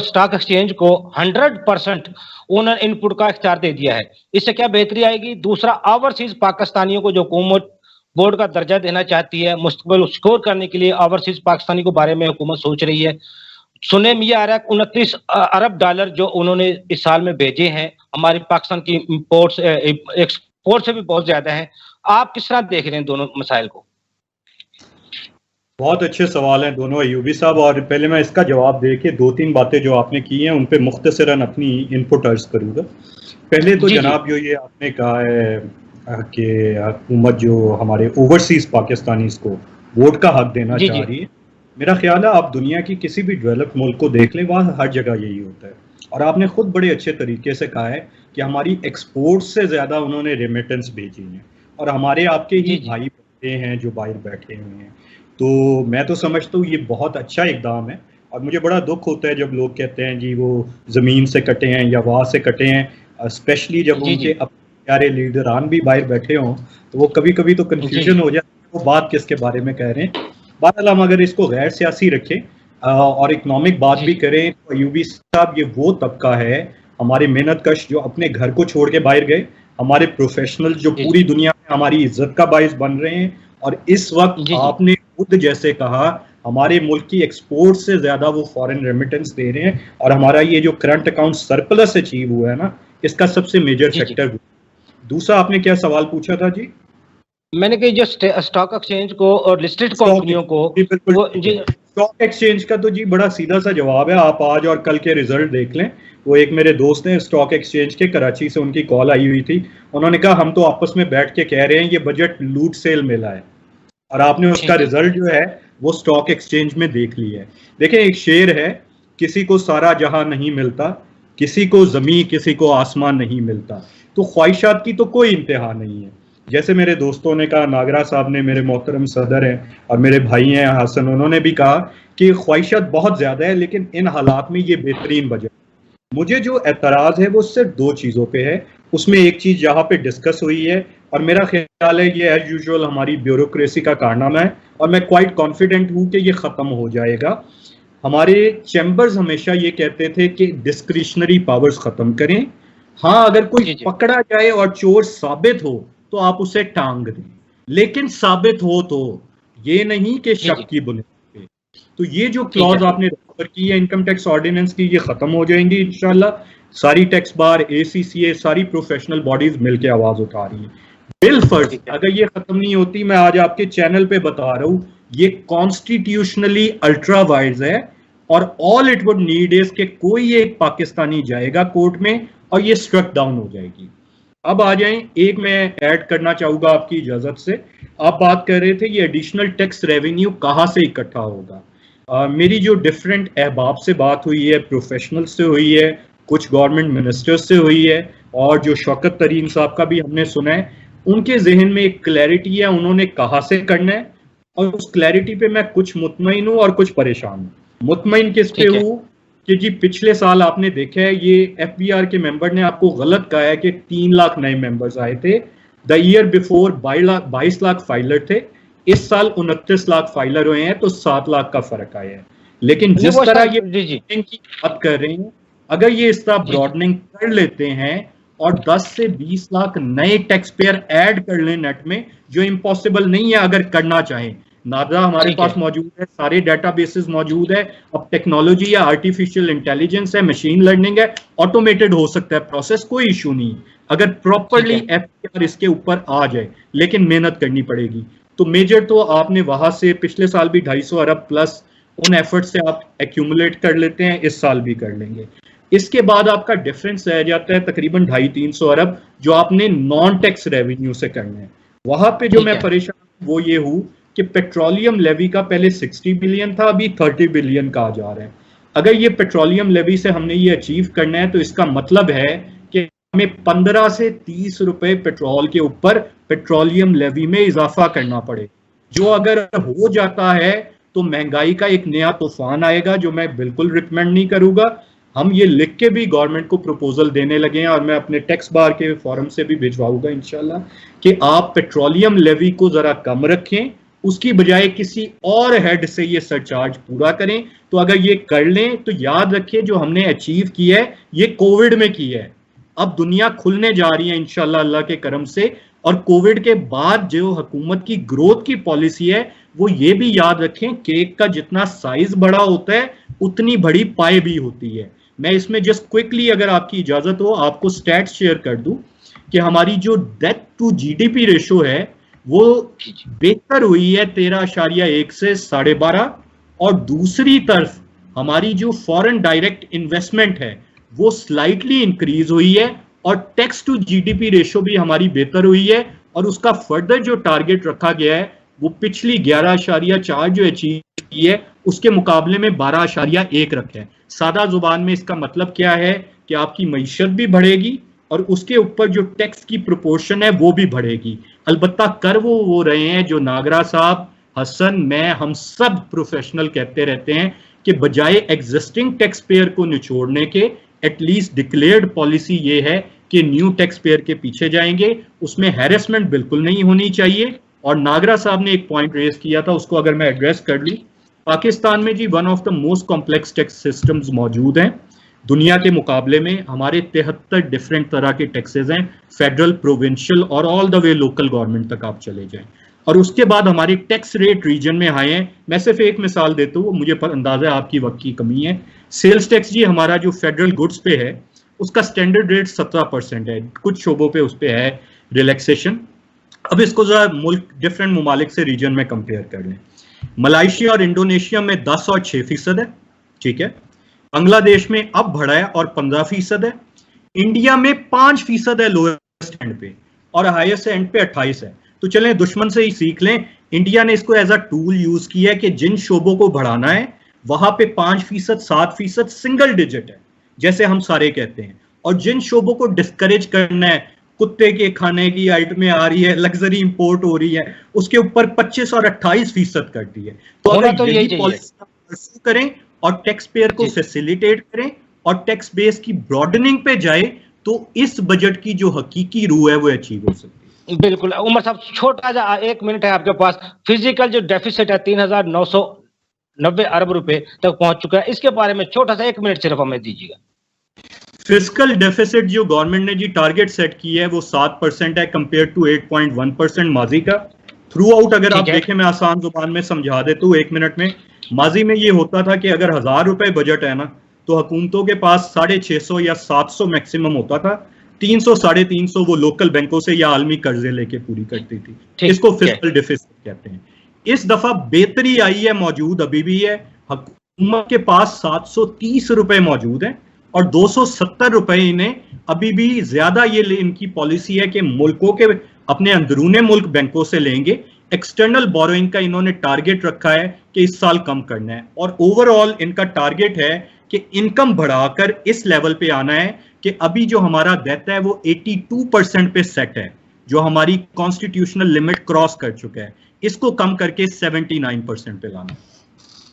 Stock exchange को 100% owner input का इख्तियार दे दिया है। इससे क्या बेहतरी आएगी? दूसरा, ओवरसीज पाकिस्तानियों को जो हुकूमत बोर्ड का दर्जा देना चाहती है, मुस्तकबिल स्कोर करने के लिए ओवरसीज पाकिस्तानी के बारे में हुकूमत सोच रही है। सुनने में ये आ रहा है 29 अरब डॉलर जो उन्होंने इस साल में भेजे हैं, हमारी पाकिस्तान की इंपोर्ट्स एक्सपोर्ट से भी बहुत ज्यादा है। आप किस तरह देख रहे हैं दोनों मसाइल को? बहुत अच्छे सवाल हैं दोनों अयूबी साहब, और पहले मैं इसका जवाब दे के दो तीन बातें जो आपने की हैं उन पे मुख्तसरन अपनी इनपुट अर्ज करूँगा। पहले तो जनाब जो ये आपने कहा है कि हुकूमत जो हमारे ओवरसीज पाकिस्तानी को वोट का हक देना चाह रही है, मेरा ख्याल है आप दुनिया की किसी भी डेवलप्ड मुल्क को देख लें, वहाँ हर जगह यही होता है। और आपने खुद बड़े अच्छे तरीके से कहा है कि हमारी एक्सपोर्ट से ज़्यादा उन्होंने रेमिटेंस भेजी है, और हमारे आपके ही भाई बहते हैं जो बाहर बैठे हुए हैं। तो मैं तो समझता हूँ ये बहुत अच्छा इकदाम है, और मुझे बड़ा दुख होता है जब लोग कहते हैं जी वो ज़मीन से कटे हैं या वहाँ से कटे हैं, स्पेशली जब उनके प्यारे लीडरान भी बाहर बैठे हों, तो वो कभी कभी तो कन्फ्यूजन हो जाता है वो बात किसके बारे में कह रहे हैं। बहरहाल हम अगर इसको गैर सियासी रखें और इकनॉमिक बात भी करें, तो अयूबी साहब ये वो तबका है हमारे मेहनत कश जो अपने घर को छोड़ के बाहर गए, हमारे प्रोफेशनल जो पूरी दुनिया में हमारी इज्जत का बाइस बन रहे हैं, और इस वक्त आपने खुद जैसे कहा हमारे मुल्क की एक्सपोर्ट से ज्यादा वो फॉरेन रेमिटेंस दे रहे हैं, और हमारा ये जो करंट अकाउंट सरप्लस अचीव हुआ है ना, इसका सबसे मेजर फैक्टर। दूसरा आपने क्या सवाल पूछा था जी? मैंने कहा जो स्टॉक एक्सचेंज को और लिस्टेड कंपनियों को, स्टॉक एक्सचेंज का तो जी बड़ा सीधा सा जवाब है, आप आज और कल के रिजल्ट देख लें। वो एक मेरे दोस्त हैं स्टॉक एक्सचेंज के, कराची से उनकी कॉल आई हुई थी, उन्होंने कहा हम तो आपस में बैठ के कह रहे हैं ये बजट लूट सेल मिला है, और आपने उसका रिजल्ट जो है वो स्टॉक एक्सचेंज में देख लिया है। देखें एक शेर है, किसी को सारा जहां नहीं मिलता, किसी को जमीन किसी को आसमान नहीं मिलता। तो ख्वाहिशात की तो कोई इंतहा नहीं है। जैसे मेरे दोस्तों ने कहा, नागरा साहब ने, मेरे मोहतरम सदर हैं और मेरे भाई हैं हसन, उन्होंने भी कहा कि ख्वाहिशात बहुत ज्यादा है, लेकिन इन हालात में ये बेहतरीन बजट। मुझे जो एतराज है वो सिर्फ दो चीजों पे है। उसमें एक चीज जहां पे डिस्कस हुई है, और मेरा ख्याल है ये एज यूजुअल हमारी ब्यूरोक्रेसी का कारनामा है, और मैं क्वाइट कॉन्फिडेंट हूं कि ये खत्म हो जाएगा। हमारे चैम्बर्स हमेशा ये कहते थे कि डिस्क्रिशनरी पावर्स खत्म करें। हाँ, अगर कोई पकड़ा जाए और चोर साबित हो तो आप उसे टांग दें, लेकिन साबित हो तो ये नहीं कि शक की बुनियाद पे। तो ये जो क्लॉज आपने रेफर की है इनकम टैक्स ऑर्डिनेंस की, ये खत्म हो जाएंगी इंशाल्लाह। सारी टैक्स बार, ACCA, सारी प्रोफेशनल बॉडीज मिलकर आवाज उठा रही है। बिल फर्ज अगर ये खत्म नहीं होती, मैं आज आपके चैनल पे बता रहा हूं, ये कॉन्स्टिट्यूशनली अल्ट्रा वाइज है, और all it would need is कि कोई एक पाकिस्तानी जाएगा कोर्ट में और ये स्ट्रक डाउन हो जाएगी। अब आ जाएं, एक मैं ऐड करना चाहूंगा आपकी इजाजत से। आप बात कर रहे थे ये एडिशनल टैक्स रेवेन्यू कहां से इकट्ठा होगा। मेरी जो डिफरेंट अहबाब से बात हुई है, प्रोफेशनल से हुई है, कुछ गवर्नमेंट मिनिस्टर्स से हुई है, और जो शौकत तरीन साहब का भी हमने सुना है, उनके जहन में एक क्लैरिटी है उन्होंने कहां से करना है, और उस क्लैरिटी पे मैं कुछ मुतमईन हूं और कुछ परेशान हूं। मुतमईन किस पे हूं कि जी पिछले साल आपने देखा है ये FBR के मेंबर ने आपको गलत कहा है कि 3 लाख नए मेंबर्स आए थे। The year before 22 lakh filer थे, इस साल 29 लाख फाइलर हुए हैं, तो 7 लाख का फर्क आया है। लेकिन जिस तरह ये ब्रॉडनिंग की बात कर रहे हैं, अगर ये इस तरह ब्रॉडनिंग कर लेते हैं और 10 से 20 लाख नए टैक्स पेयर ऐड कर लें नेट में, जो इम्पॉसिबल नहीं है अगर करना चाहें। नादा हमारे पास मौजूद है, सारे डेटाबेसेस मौजूद है, अब टेक्नोलॉजी या आर्टिफिशियल इंटेलिजेंस है, मशीन लर्निंग है, ऑटोमेटेड हो सकता है प्रोसेस, कोई इशू नहीं अगर प्रॉपरली FBR इसके ऊपर आ जाए, लेकिन मेहनत करनी पड़ेगी। तो मेजर तो आपने वहां से पिछले साल भी 250 अरब प्लस उन एफर्ट से आप एक्यूमुलेट कर लेते हैं, इस साल भी कर लेंगे। इसके बाद आपका डिफरेंस रह जाता है तकरीबन 250-300 अरब जो आपने नॉन टैक्स रेवेन्यू से करना है। वहां पे जो मैं परेशान वो ये हूं कि पेट्रोलियम लेवी का पहले 60 बिलियन था, अभी 30 बिलियन का आ जा रहा है। अगर ये पेट्रोलियम लेवी से हमने ये अचीव करना है, तो इसका मतलब है कि हमें 15 से 30 रुपए पेट्रोल के ऊपर पेट्रोलियम लेवी में इजाफा करना पड़े, जो अगर हो जाता है तो महंगाई का एक नया तूफान आएगा, जो मैं बिल्कुल रिकमेंड नहीं करूंगा। हम ये लिख के भी गवर्नमेंट को प्रपोजल देने लगे हैं, और मैं अपने टैक्स बार के फॉरम से भी भिजवाऊंगा इंशाल्लाह, कि आप पेट्रोलियम लेवी को जरा कम रखें, उसकी बजाय किसी और हेड से ये सरचार्ज पूरा करें। तो अगर ये कर लें तो याद रखिए जो हमने अचीव किया है ये कोविड में किया है। अब दुनिया खुलने जा रही है इंशाल्लाह अल्लाह के करम से, और कोविड के बाद जो हुकूमत की ग्रोथ की पॉलिसी है वो ये भी याद रखें, केक का जितना साइज बड़ा होता है उतनी बड़ी पाई भी होती है। मैं इसमें जस्ट क्विकली अगर आपकी इजाजत हो आपको स्टैट्स शेयर कर दूं कि हमारी जो डेट टू जीडीपी रेशो है वो बेहतर हुई है 13.1 से 12.5, और दूसरी तरफ हमारी जो फॉरेन डायरेक्ट इन्वेस्टमेंट है वो स्लाइटली इंक्रीज हुई है, और टैक्स टू जीडीपी रेशो भी हमारी बेहतर हुई है, और उसका फर्दर जो टारगेट रखा गया है वो पिछली 11.4 जो अचीव की है उसके मुकाबले में 12.1 रखा है। सादा जुबान में इसका मतलब क्या है कि आपकी मईशत भी बढ़ेगी और उसके ऊपर जो टैक्स की प्रोपोर्शन है वो भी बढ़ेगी। अलबत्ता कर वो रहे हैं जो नागरा साहब, हसन, मैं, हम सब प्रोफेशनल कहते रहते हैं कि बजाय एग्जिस्टिंग टैक्स पेयर को निचोड़ने के एटलीस्ट डिक्लेयर्ड पॉलिसी ये है कि न्यू टैक्स पेयर के पीछे जाएंगे, उसमें हैरेसमेंट बिल्कुल नहीं होनी चाहिए। और नागरा साहब ने एक पॉइंट रेज किया था उसको अगर मैं एड्रेस कर लूं, पाकिस्तान में जी one of the most complex tax systems मौजूद हैं दुनिया के मुकाबले में। हमारे 73 डिफरेंट तरह के टैक्सेस हैं, फेडरल, प्रोविंशियल और all the way local government तक आप चले जाएं। और उसके बाद हमारे टैक्स रेट रीजन में हाई हैं। मैं सिर्फ एक मिसाल देता हूँ, मुझे पर अंदाजा है आपकी वक्त की कमी है। सेल्स टैक्स जी हमारा जो फेडरल गुड्स पे है उसका स्टैंडर्ड रेट 17% है, कुछ शोबों पे उस पे है रिलैक्सेशन। अब इसको जरा मुल्क डिफरेंट ममालिक से रीजन में कंपेयर कर लें। मलाइशिया और इंडोनेशिया में 10 और 6% है, ठीक है। बांग्लादेश में अब बढ़ा है और 15% है। इंडिया में 5% है लोएस्ट एंड पे, और हाईएस्ट एंड पे 28 है। तो चलें दुश्मन से ही सीख लें, इंडिया ने इसको एज अ टूल यूज किया है कि जिन शोबों को बढ़ाना है वहां पे 5%, 7% सिंगल डिजिट है जैसे हम सारे कहते हैं, और जिन शोबों को डिस्करेज करना है, कुत्ते के खाने की आइटमें आ रही है, लग्जरी इंपोर्ट हो रही है, उसके ऊपर 25 और 28% कर दी है। तो अगर यही पॉलिसी परस्यू करें और टैक्स पेयर को फैसिलिटेट करें और टैक्स बेस की ब्रॉडनिंग पे जाए तो इस बजट की जो हकीकी रूह है वो अचीव हो सकती है। बिल्कुल उमर साहब, छोटा सा 1 मिनट है आपके पास। फिजिकल जो डेफिसिट है 3,990 अरब रुपए तक पहुंच चुका है, इसके बारे में छोटा सा 1 मिनट सिर्फ हमें दीजिएगा। फिस्कल डेफिसिट जो गवर्नमेंट ने जी टारगेट सेट की है वो 7% है कंपेयर टू 8.1% माजी का। थ्रू आउट अगर आप देखें, मैं आसान जुबान में समझा देता हूँ 1 मिनट में। माजी में ये होता था कि अगर 1000 रुपए बजट है ना तो हुकूमतों के पास 650 या 700 मैक्सिमम होता था, 300 350 वो लोकल बैंकों से या आलमी कर्जे लेके पूरी करती थी। इसको फिस्कल डेफिसिट कहते हैं। इस दफा बेहतरी आई है, मौजूद अभी भी है। हुकूमत के पास 730 रुपए मौजूद है और 270 रुपए इन्हें अभी भी ज्यादा ये इनकी पॉलिसी है कि मुल्कों के अपने अंदरूने मुल्क बैंकों से लेंगे। एक्सटर्नल बोरोइंग का इन्होंने टारगेट रखा है कि इस साल कम करना है, और ओवरऑल इनका टारगेट है कि इनकम बढ़ाकर इस लेवल पे आना है कि अभी जो हमारा डेट है वो 82% पे सेट है, जो हमारी कॉन्स्टिट्यूशनल लिमिट क्रॉस कर चुका है। इसको कम करके 79% पे लाना है।